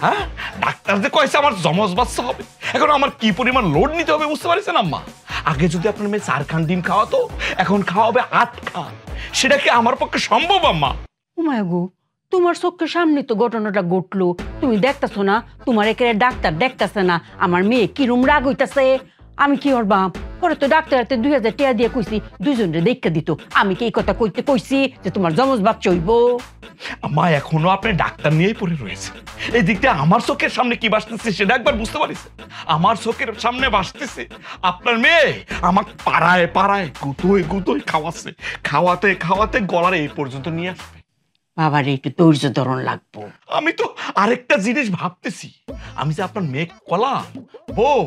হ্যাঁ, ডাক্তার যে কয়েছে আমার জমজ বাচ্চা হবে, এখন আমার কি পরিমাণ লোড নিতে হবে বুঝতে পারছেন আম্মা? আগে যদি আপনার মেয়ে 4 খান ডিম খাওয়াতো, এখন খাওয়াবে 8 খান। সেটা কি আমার পক্ষে সম্ভব আম্মা? ও মাই গো, তোমার চোখের সামনে তো ঘটনাটা ঘটলো, তুমি দেখতেছো না? তোমার একেবারে ডাক্তার দেখতেছে না আমার মেয়ে কিরম রাগ হইতাছে। আমি কি করবাম? পরে তো ডাক্তার 2000 টাকা দিয়ে কইছি দুইজনের দেখা দিত। আমি কি এই কথা কইছি যে তোমার জমজ বাচ্চা হইব? আম্মা, এখনো আপনি ডাক্তার নিয়েই পড়ে রয়েছে। এই দিকটা আমার চোখের সামনে কি ভাসতেছে সেটা একবার বুঝতে পারিস? আমার চোখের সামনে ভাসতেছে আপনার মেয়ে আমার পাড়ায় পাড়ায় গুতোয় গুতোয় খাওয়াচ্ছে, খাওয়াতে খাওয়াতে গলার এই পর্যন্ত নিয়ে আসবে। বাবার একটু ধৈর্য ধরন লাগবো। আমি তো আরেকটা জিনিস ভাবতেছি, আমি যে আপনার মেয়ে কলাম, বউ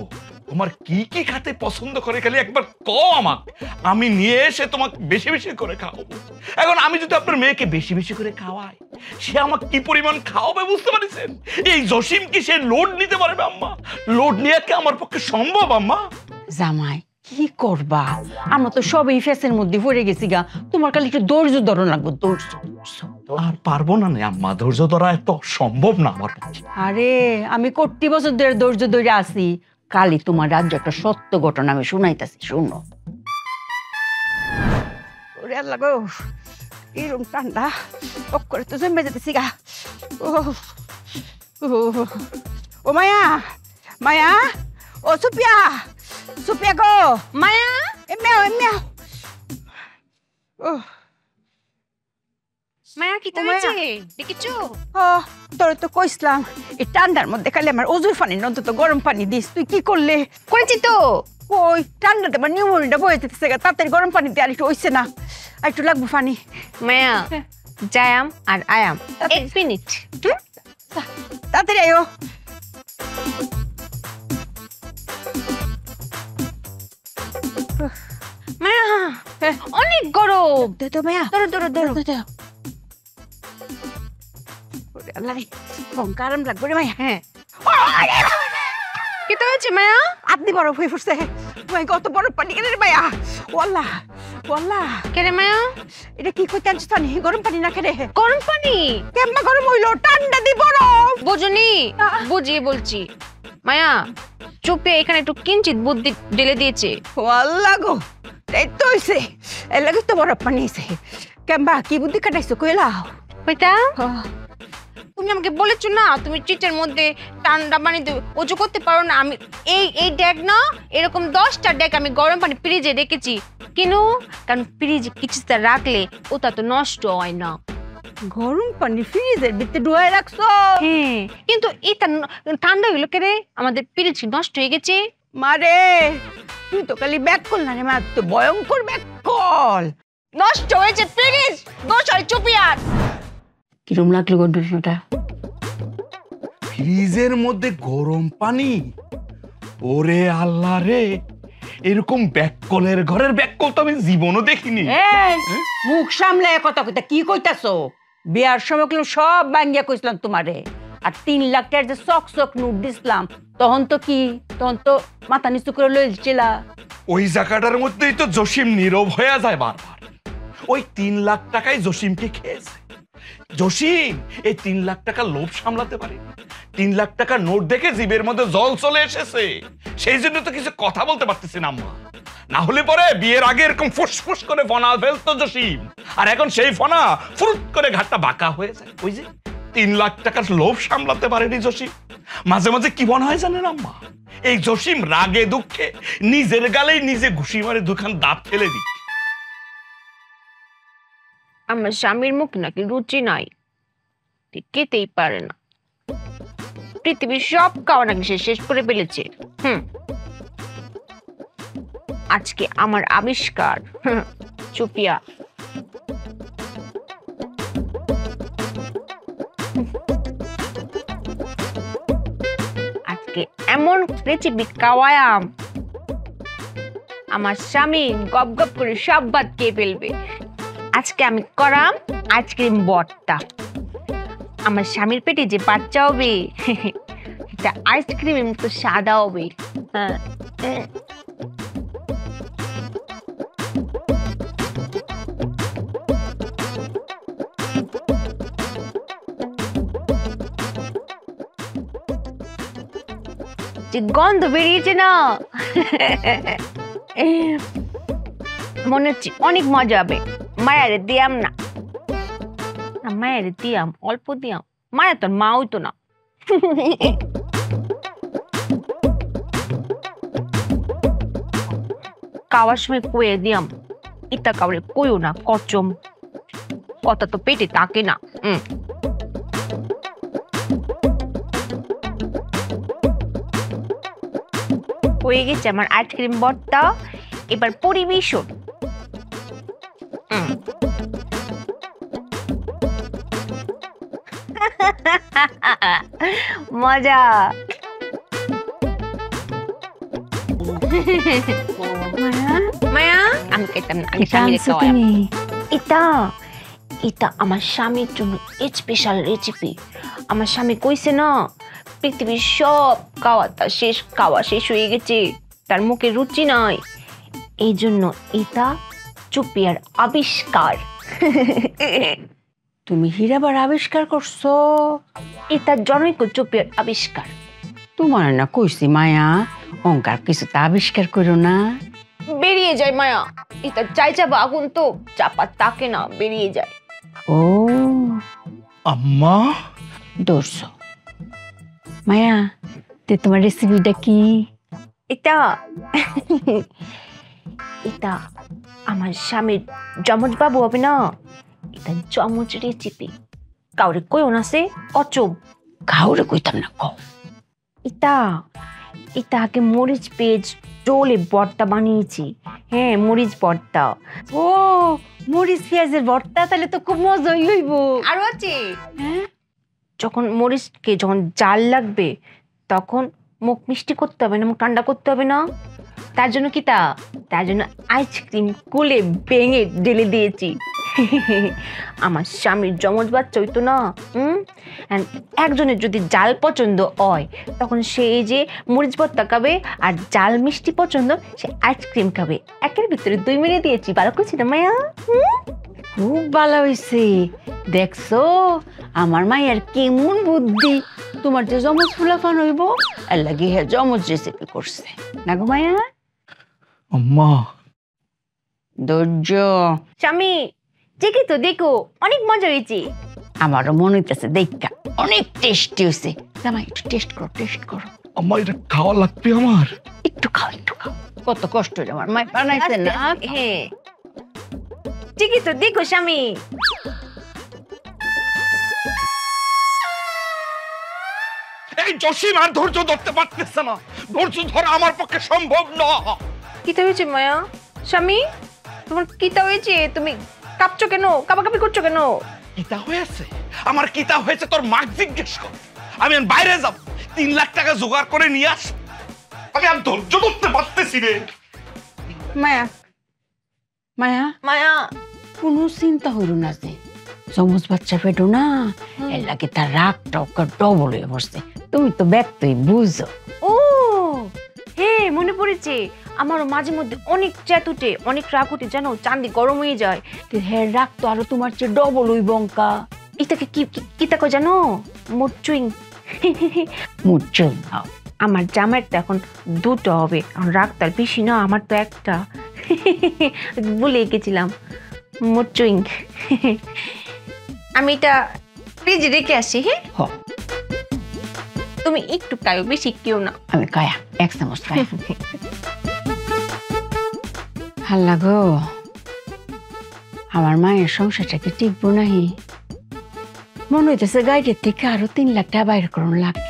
তোমার কি কি খাতে পছন্দ করে খালি একবার কও আমাকে, আমি নিয়ে এসে তোমাকে বেশি বেশি করে খাওয়াবো। এখন আমি যদি আপনার মেয়েকে বেশি বেশি করে খাওয়াই, সে আমাকে কি পরিমাণ খাওয়াবে বুঝতে পারছেন? এই জসিম কি সে লোড নিতে পারবে আম্মা? লোড নিয়ে কি আমার পক্ষে সম্ভব আম্মা? জামাই কি করবা? আমরা তো সবই ফেসের মধ্যে পড়ে গেছি গা, তোমার খালি একটু ধৈর্য ধরন লাগবো। ধৈর্য আর পারবো না আম্মা, ধৈর্য ধরা এত সম্ভব না আমার পক্ষে। আরে আমি কোটি বছর ধরে ধৈর্য ধরে আছি, কালি তোমার রাজ্য একটা সত্য ঘটনা আমি শুনাইতাছি, শুনো। ওরে আল্লাহ গো, এরকম ঠান্ডা টক করে তো জমে যেতেছি গা। ও মায়া, মায়া, ও সুপিয়া, সুপিয়া গো, মায়া, এমনিও এমনিও। মায়া কি হয়েছে দেখেছো? তোর তো কইছিলাম এই ঠান্ডার মধ্যে খালি আমার অজুর পানি অন্তত গরম পানি দিস, তুই কি করলে? করেছি তো। ওই ঠান্ডাতে আমার নিউমোনিয়াটা বয়ে যেতেছে, তাড়াতাড়ি গরম পানি দিয়ে আর একটু হইছে না, আর একটু লাগবো পানি। মায়া যায়াম আর আয়াম 1 মিনিট। তাড়াতাড়ি আয়ো। মায়া অনেক গরম। দে তো মায়া, ধরো ধরো ধরো। আল্লাহ আরাম লাগবে রে মায়া। হ্যাঁ, কি হয়েছে মায়া? আপনি বরফ হয়ে পড়ছে, কত বরফ পানি কেন রে মায়া? ওয়াল্লাহ ওয়াল্লাহ। কেন মায়া? এটা কি কইতে আনছিস পানি? গরম পানি না কেরে? গরম পানি কেমন গরম হইলো? ঠান্ডা দি বরফ। বুঝুনি, বুঝিয়ে বলছি। মায়া চুপে এখানে একটু কিঞ্চিত বুদ্ধি ঢেলে দিয়েছে। ওয়াল্লাহ গো, এই তো হইছে, এর লাগে তো বরফ পানি হইছে। কেমবা কি বুদ্ধি কাটাইছো কইলাও? কইতা তুমি আমাকে বলেছো না তুমি চিটের মধ্যে ঠান্ডা পানিতে ওজু করতে পারো না। আমি এই ড্যাগ না, এরকম 10টা ড্যাগ আমি গরম পানি ফ্রিজে রেখেছি। কেন? কারণ ফ্রিজে কিছুটা রাখলে ওটা তো নষ্ট হয় না। গরম পানি ফ্রিজের ভিতরে ডুবাই রাখছো? হ্যাঁ, কিন্তু এটা ঠান্ডা হইলো কেন? আমাদের ফ্রিজ নষ্ট হয়ে গেছে। মারে তুই তো খালি ব্যাক কল না রে মা, তো ভয়ঙ্কর ব্যাক কল। নষ্ট হয়েছে ফ্রিজ। দোষাই চুপি আর। কিরম লাগলো গন্ডটা? ফ্রিজের মধ্যে গরম পানি? ওরে আল্লাহ রে, এরকম ব্যাককলের ঘরের ব্যাককল তো আমি জীবনও দেখিনি। মুখ সামলে কথা কইতা কি কইতাছো? বিয়ার সময় সব ভাঙ্গিয়া কইছিলাম তোমারে, আর 3 লাখ টাকার যে চক চক নোট দিছিলাম তখন তো কি, তখন তো মাথা নিচু করে লইছিলা। ওই জায়গাটার মধ্যেই তো জসিম নীরব হয়ে যায় বারবার। ওই 3 লাখ টাকায় জসিমকে খেয়েছে। জসিম এই 3 লাখ টাকা লোভ সামলাতে পারে, 3 লাখ টাকার নোট দেখে জিভের মধ্যে জল চলে এসেছে, সেই জন্য তো কিছু কথা বলতে পারতেছি না আম্মা। না হলে পরে বিয়ের আগে এরকম ফুসফুস করে ফনা ফেলতো জসিম, আর এখন সেই ফনা ফুরুত করে ঘাটটা বাঁকা হয়ে যায়। ওই যে 3 লাখ টাকার লোভ সামলাতে পারেনি জসিম। মাঝে মাঝে কি মনে হয় জানেন আম্মা, এই জসিম রাগে দুঃখে নিজের গালেই নিজে ঘুষি মারে দুখান দাঁত ফেলে দিক। আমার স্বামীর মুখ নাকি রুচি নাই, খেতেই পারে না। পৃথিবীর সব খাওয়া নাকি সে শেষ করে ফেলেছে। আজকে আমার আবিষ্কার চুপিয়া। আজকে এমন রেসিপি খাওয়ায়াম আমার স্বামী গপ গপ করে সব ভাত খেয়ে ফেলবে। আজকে আমি করাম আইসক্রিম ভর্তা। আমার স্বামীর পেটে যে বাচ্চা হবে এটা আইসক্রিম তো সাদা হবে। যে গন্ধ বেরিয়েছে না মনে হচ্ছে অনেক মজা হবে। মায়ারে দিয়াম না, মায়ারে দিয়াম অল্প দিয়াম, মায়া তোর মা হইতো না। খাওয়ার সময় কয়ে দিয়াম ইটা কাউরে কইও না, কচম কথা তো পেটে থাকে না। হয়ে গেছে আমার আইসক্রিম ভর্তা, এবার পরিবেশন। মজা। মায়া আমি খেতাম না, আমি স্বামীর খাওয়াই। এটা আমার স্বামীর জন্য স্পেশাল রেসিপি। আমার স্বামী কইছে না পৃথিবীর সব খাওয়া শেষ হয়ে গেছে, তার মুখে রুচি নাই, এই জন্য এটা চুপিয়ার আবিষ্কার। তুমি হীরাবার আবিষ্কার করছো? এটা জনৈক চুপিয়ার আবিষ্কার। তোমার না কইছি মায়া অঙ্কার কিছু তা আবিষ্কার করো না। বেরিয়ে যায় মায়া, এটা চাইচাবা আগুন তো চাপা তাকে না, বেরিয়ে যায়। ও আম্মা দোষ মায়া, তে তোমার রেসিপিটা কি? এটা এটা আমার স্বামীর যমজ বাবু হবে না, এটা যমজ রেসিপি। কাউরে কইও না সে অচব। কাউরে কইতাম না কও। এটা আগে মরিচ পেঁয়াজ ডোলে ভর্তা বানিয়েছি। হ্যাঁ মরিচ ভর্তা। ও মরিচ পেঁয়াজের ভর্তা, তাহলে তো খুব মজাই হইব। আরো আছে যখন মরিচকে যখন জাল লাগবে তখন মুখ মিষ্টি করতে হবে না, মুখ ঠান্ডা করতে হবে না, তার জন্য তার জন্য আইসক্রিম কুলে ভেঙে ঢেলে দিয়েছি। আমার স্বামীর যমজ বাচ্চা হইতো না, একজনের যদি জাল পছন্দ হয় তখন সে এই যে মরিচ ভর্তা খাবে, আর জাল মিষ্টি পছন্দ সে আইসক্রিম খাবে। একের ভিতরে 2 মিনিট দিয়েছি। ভালো করছি না মায়া? খুব ভালো হয়েছে। দেখছো আমার মায়ের কেমন বুদ্ধি। তোমার যে যমজ ফুলাফান হইব এর লাগি হ্যাঁ যমজ রেসিপি করছে না গো মায়া? আম্মা ধৈর্য। স্বামী ঠিকই তো, দেখো অনেক মজা হয়েছে। আমারও মনে হইতেছে দেখা অনেক টেস্টি হয়েছে। জামাই একটু টেস্ট করো। আম্মা এটা খাওয়া লাগবে আমার? একটু খাও। কত কষ্ট হইল আমার মায় বানাইছে না। হ্যাঁ ঠিকই তো, দেখো স্বামী। এই জসিম আর ধৈর্য ধরতে পারতেছে না, ধৈর্য ধরা আমার পক্ষে সম্ভব না। কিতা হয়েছে মায়া? স্বামী তোমার কিতা হয়েছে? তুমি কাঁপছো কেন, কাঁপাকাঁপি করছো কেন? কিতা হয়েছে? আমার কিতা হয়েছে তোর মাক জিজ্ঞেস কর। আমি বাইরে যাব, 3 লাখ টাকা জোগাড় করে নিয়ে আস। আমি আর ধৈর্য ধরতে পারতেছি রে। মায়া কোনো চিন্তা হইল না, যে যমজ বাচ্চা পেটো না, এর লাগে তার রাগটা ডবল হয়ে বসছে। তুমি তো ব্যক্তই বুঝো। ও হ্যাঁ মনে পড়েছে, আমারও মাঝে মধ্যে অনেক চেত উঠে, অনেক রাগ উঠে, জানো চান্দি গরম হয়ে যায়। হ্যাঁ রাগ তো আরো তোমার চেয়ে ডবল হইব অঙ্কা। এটাকে কিতা কয় জানো? মুচুইং। আমার জামাইয়ের তো এখন 2টো হবে, এখন রাগ তার বেশি না, আমার তো একটা। বলে গেছিলাম মুচুইং। আমি এটা ফ্রিজে রেখে আসি। হ্যাঁ তুমি একটু খাও, বেশি কেউ না। আমি কায়া 1 চামচ খাই। হাল্লা গো, আমার মায়ের সংসারটা কি টিকবো নাহি? মনে হইতেছে গাইডের থেকে আরো 3 লাখ টাকা বাইর করুন লাগবে।